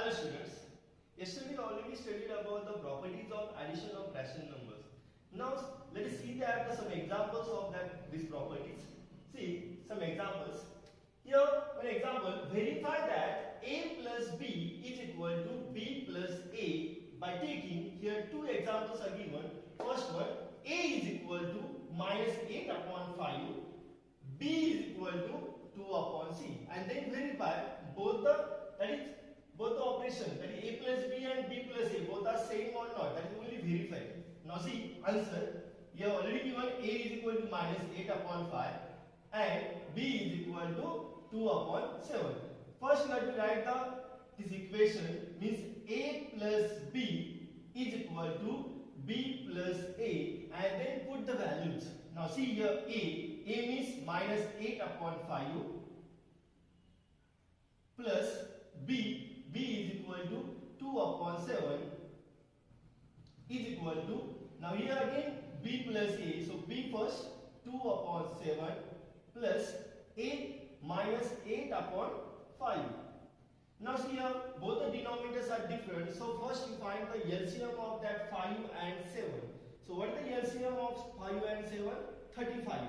Hello students. Yesterday we already studied about the properties of addition of rational numbers. Now let us see that some examples of these properties. See some examples. Here one example, verify that a plus b is equal to b plus a by taking, here two examples are given. First one, a is equal to minus 8 upon 5, b is equal to 2 upon c, and then verify both the operation, that is a plus b and b plus a, both are same or not, that is only verified. Now see answer, you have already given a is equal to minus 8 upon 5 and b is equal to 2 upon 7. First you have to write this equation, means a plus b is equal to b plus a, and then put the values. Now see here a means minus 8 upon 5 plus b is equal to 2 upon 7 is equal to, now here again b plus a, so b first 2 upon 7 plus a minus 8 upon 5. Now see here both the denominators are different, so first you find the LCM of that 5 and 7. So what is the LCM of 5 and 7? 35.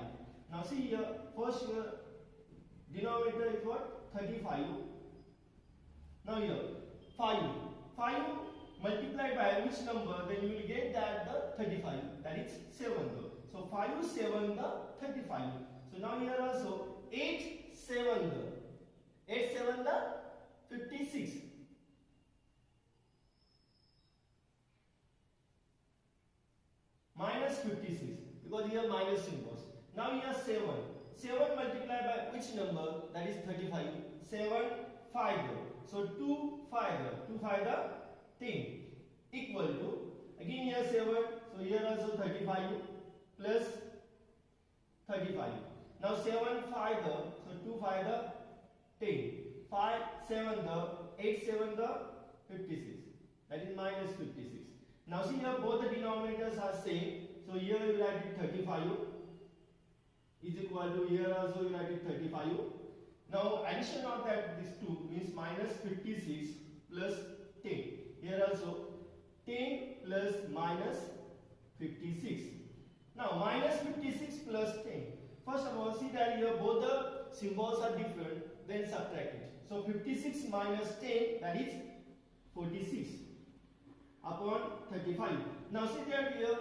Now see here first your denominator is what? 35. Now here 5 multiplied by which number, then you will get that the 35, that is 7 though. So 5 7 the 35. So now here also 8 7 the 56. Minus 56, because here minus symbols. Now here 7 multiplied by which number, that is 35. 7 5. So 2 5 the 10 equal to, again here 7, so here also 35 plus 35. Now 7 5 so 2 5 the 10. 5 7 the 8 7 the 56, that is minus 56. Now see here both the denominators are same, so here you write it 35 is equal to, here also you write it 35. Now addition of these two means minus 56 plus 10. Here also 10 plus minus 56. Now minus 56 plus 10. First of all see that here both the symbols are different, then subtract it. So 56 minus 10, that is 46 upon 35. Now see that here,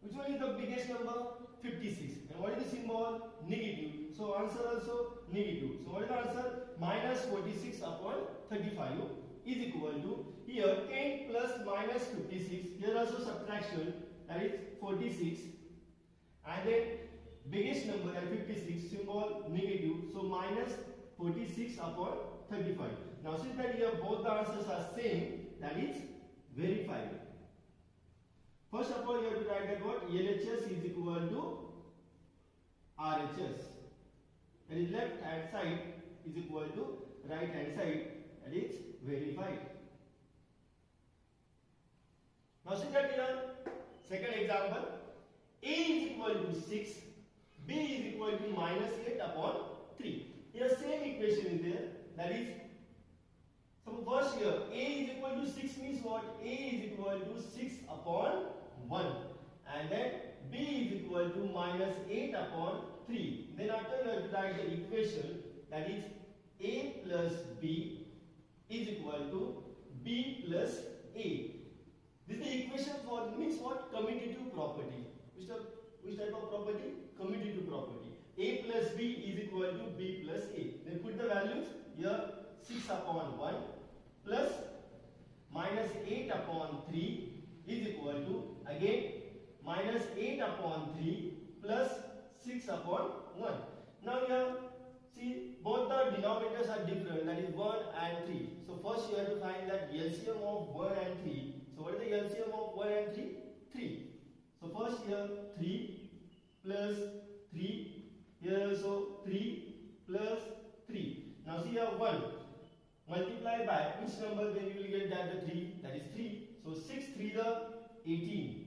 which one is the biggest number? 56. And what is the symbol? Negative. So answer also negative. So what is the answer? Minus 46 upon 35 is equal to, here 10 plus minus 56, here also subtraction, that is 46, and then biggest number, that is 56, symbol negative, so minus 46 upon 35. Now see that here both the answers are same, that is verified. First of all you have to write that what? LHS is equal to RHS, that is left hand side is equal to right hand side, that is verified. Now see that here second example, a is equal to 6, b is equal to minus 8 upon 3. Here same equation is there, that is, so first here a is equal to 6 means what? A is equal to 6 upon 1, and then b is equal to minus 8 upon 3. Then after you have to write the equation, that is a plus b is equal to b plus a. This is the equation for, means what? Commutative property. Which type of property? Commutative property. A plus b is equal to b plus a. Then put the values here, 6 upon 1 plus minus 8 upon 3 is equal to, again minus 8 upon 3 plus 6 upon 1. Now here see both the denominators are different, that is 1 and 3. So first you have to find that LCM of 1 and 3. So what is the LCM of 1 and 3? 3. So first here 3 plus 3, here also 3 plus 3. Now see here 1 multiply by which number, then you will get that the 3, that is 3. So 6 3 the 18.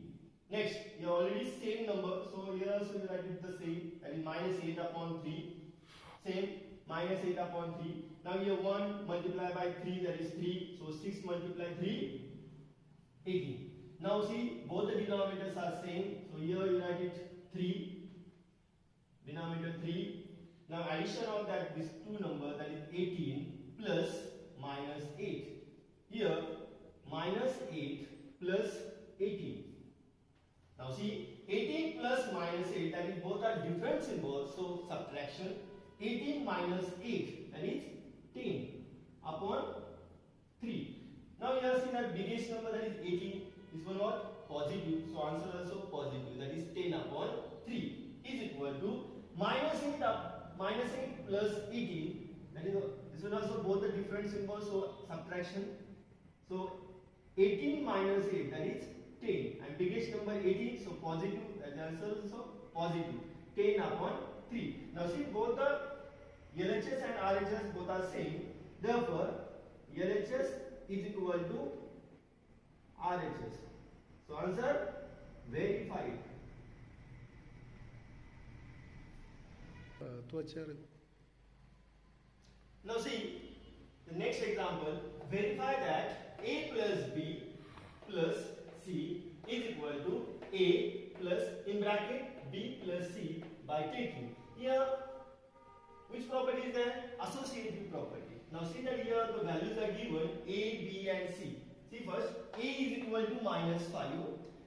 Next you already same number, so here also you write it the same, that is minus 8 upon 3. Same minus 8 upon 3. Now here 1 multiplied by 3, that is 3. So 6 multiplied 3, 18. Now see, both the denominators are same. So here you write it 3, denominator 3. Now addition of that, these two numbers, that is 18 plus minus 8. Here minus 8 plus 18. Now see, 18 plus minus 8, that is both are different symbols, so subtraction. 18 minus 8, that is 10 upon 3. Now you have seen that biggest number, that is 18. This one what? Positive. So answer also positive, that is 10 upon 3 is equal to minus 8 plus 18. That is, this one also both the different symbols, so subtraction. So 18 minus 8, that is 10, and biggest number 18, so positive, that answer also positive, 10 upon 3. Now see, both the LHS and RHS both are same, therefore LHS is equal to RHS. So answer verified. Now see, the next example, verify that A plus B plus C is equal to A plus in bracket B plus C by taking. Here, which property is there? Associative property. Now see that here the values are given A, B and C. See first, A is equal to minus 5.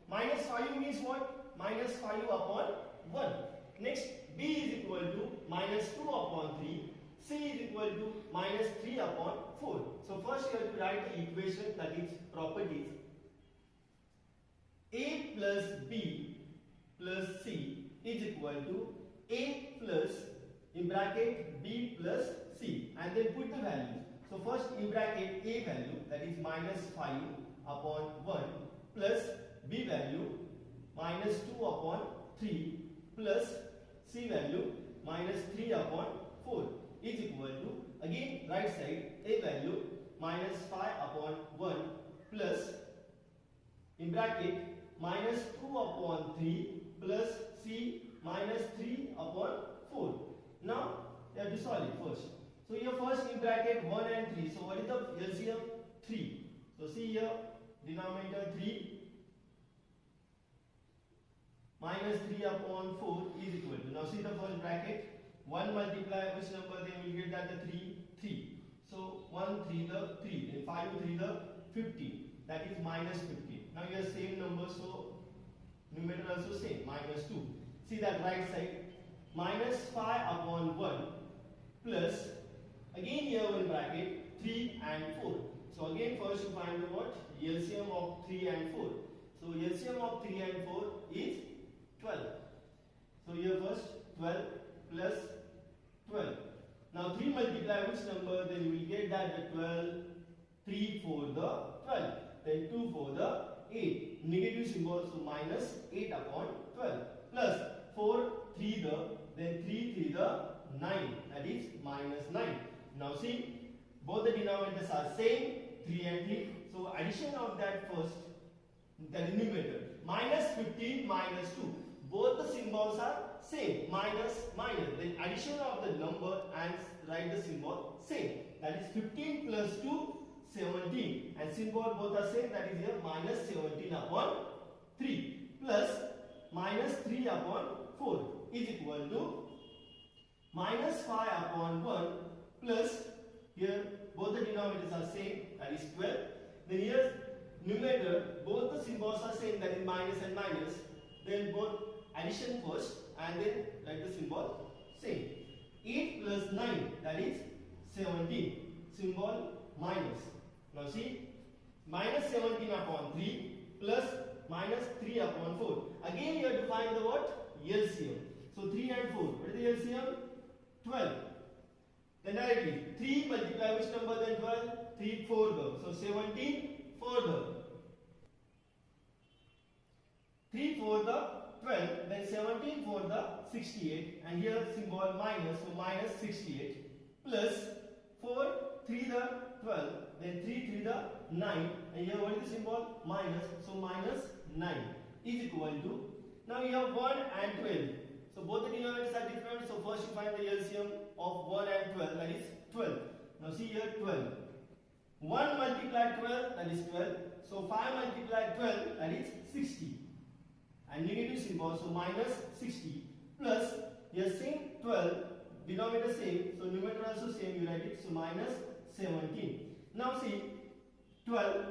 Minus 5 means what? Minus 5 upon 1. Next, B is equal to minus 2 upon 3. C is equal to minus 3 upon 4. So first you have to write the equation, that is properties. A plus B plus C is equal to A plus in bracket B plus C, and then put the values. So first in bracket A value, that is minus 5 upon 1 plus B value minus 2 upon 3 plus C value minus 3 upon 4 is equal to, again right side, A value minus 5 upon 1 plus in bracket minus 2 upon 3 plus C minus 3 upon 4. Now you have to solve it first. So here first in bracket 1 and 3. So what is the LCM? 3. So see here, denominator 3 minus 3 upon 4 is equal to, now see the first bracket, 1 multiply which number, then we will get that the 3. So 1 3 the 3, then 5 3 the 15, that is minus 15. Now you have same number, so numerator also same, minus 2. See that right side, minus 5 upon 1 plus, again here in bracket 3 and 4. So again first you find the what? LCM of 3 and 4. So LCM of 3 and 4 is 12. So here first 12 plus 12. Now 3 multiply which number, then you will get that the 12, 3 for the 12, then 2 for the 8. Negative symbol, so minus 8 upon 12 plus 4 3 the, then 3 3 the 9, that is minus 9. Now see, both the denominators are same, 3 and 3. So addition of that first, the numerator, minus 15 minus 2. Both the symbols are same, minus minus. Then addition of the number and write the symbol same. That is 15 plus 2, 17. And symbol both are same, that is here minus 17 upon 3 plus minus 3 upon 4 is equal to minus 5 upon 1 plus, here both the denominators are same, that is 12. Then here numerator, both the symbols are same, that is minus and minus. Then both addition first and then write the symbol same. 8 plus 9, that is 17. Symbol minus. Now see, minus 17 upon 3 plus minus 3 upon 4. Again you have to find the what? LCM. So 3 and 4. What is the LCM? 12. Then directly 3 multiply which number, then 12? 3 4 the. So 17 4 the. 3 4 the 12, then 17 for the 68, and here symbol minus, so minus 68 plus 4 3 the 12, then 3 3 the 9, and here what is the symbol? Minus, so minus 9 is equal to, now you have 1 and 12. So both the denominators are different, so first you find the LCM of 1 and 12, that is 12. Now see here 12. 1 multiplied 12, that is 12. So 5 multiplied 12, that is 60. And negative symbol, so minus 60 plus here same 12, denominator same, so numerator also same, you write it, so minus 17. Now see 12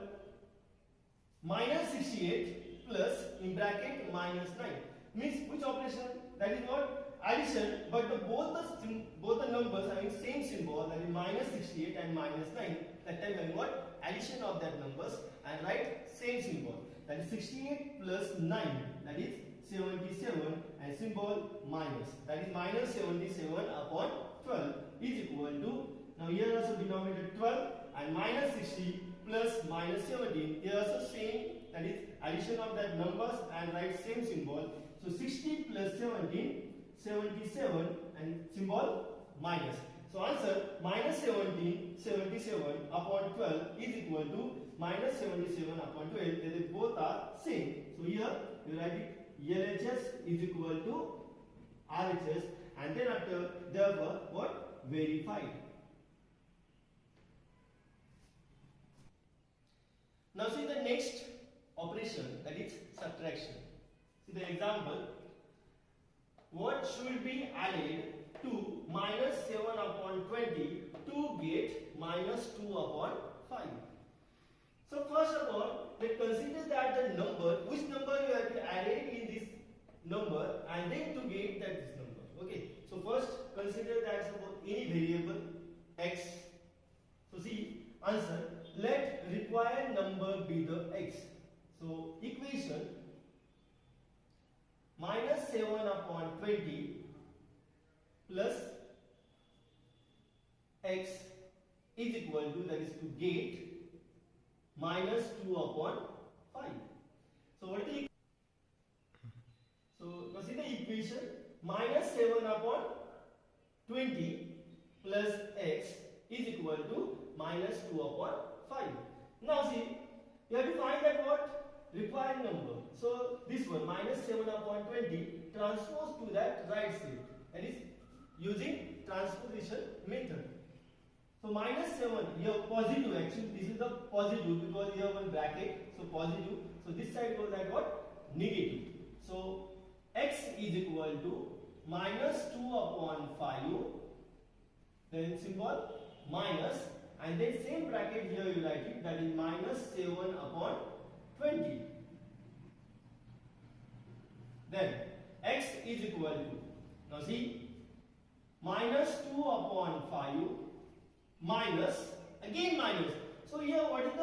minus 68 plus in bracket minus 9 means which operation? That is what? Addition, but both the numbers having same symbol, that is minus 68 and minus 9. That time when what? Addition of that numbers and write same symbol. That is 68 plus 9, that is 77, and symbol minus. That is minus 77 upon 12 is equal to, now here also denominator 12 and minus 60 plus minus 17. Here also same, that is addition of that numbers and write same symbol. So 60 plus 17, 77, and symbol minus. So answer minus 77 upon 12 is equal to minus 77 upon 12. They both are same. So here you write it LHS is equal to RHS, and then after therefore what? Verified. Now see the next operation, that is subtraction. See the example. What should be added to minus 7 upon 20 to get minus 2 upon 5? So first of all, let's consider that the number, which number you have to add in this number and then to get that this number. Okay. So first consider that suppose any variable x. So see answer. Let required number be the x. So equation minus 7 upon 20 plus x is equal to, that is to get minus 2 upon 5. So what is the, so consider the equation minus 7 upon 20 plus x is equal to minus 2 upon 5. Now see, you have to find that what? Required number. So this one minus 7 upon 20 transpose to that right side, that is using transposition method. So minus 7 here positive, actually this is the positive because here one bracket, so positive. So this side goes like what? Negative. So x is equal to minus 2 upon 5, then symbol minus, and then same bracket here you write it, that is minus 7 upon 20. Then x is equal to, now see, minus 2 upon 5 minus, again minus. So here what is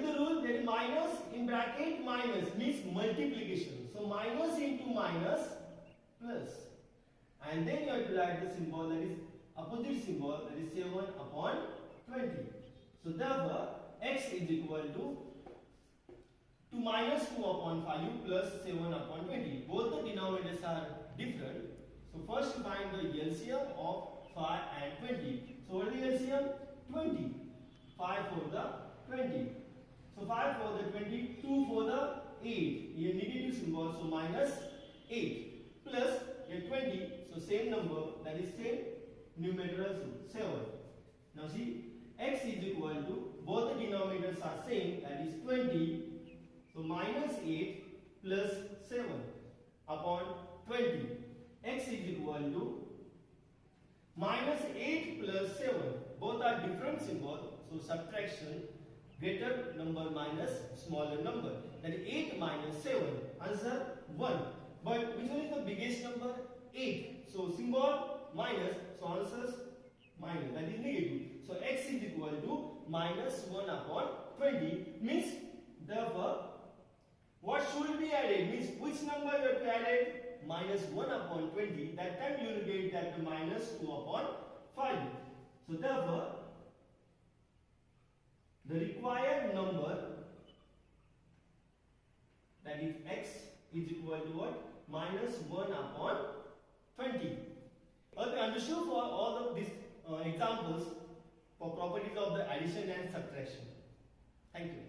the rule? That is minus in bracket minus means multiplication. So minus into minus plus, and then you have to write the symbol, that is opposite symbol, that is 7 upon 20. So therefore x is equal to minus 2 upon 5 plus 7 upon 20. Both the denominators are different. So first find the LCM of 5 and 20. So what is the LCM? 20. 5 for the 20. So 5 for the 20, 2 for the 8. Here negative symbol, so minus 8 plus here 20. So same number, that is same numerator also 7. Now see, x is equal to, both the denominators are same, that is 20. So minus 8 plus 7 upon 20. X is equal to minus 8 plus 7. Both are different symbols. So subtraction, greater number minus smaller number. That is 8 minus 7. Answer 1. But which one is the biggest number? 8. So symbol minus. So answers minus. That is negative. So x is equal to minus 1 upon 20. Means therefore what should be added? Means which number you have to add? Minus 1 upon 20. That time you will get that to minus 2 upon 5. So therefore the required number, that is x, is equal to what? Minus 1 upon 20. Okay, understood for all of these examples for properties of the addition and subtraction. Thank you.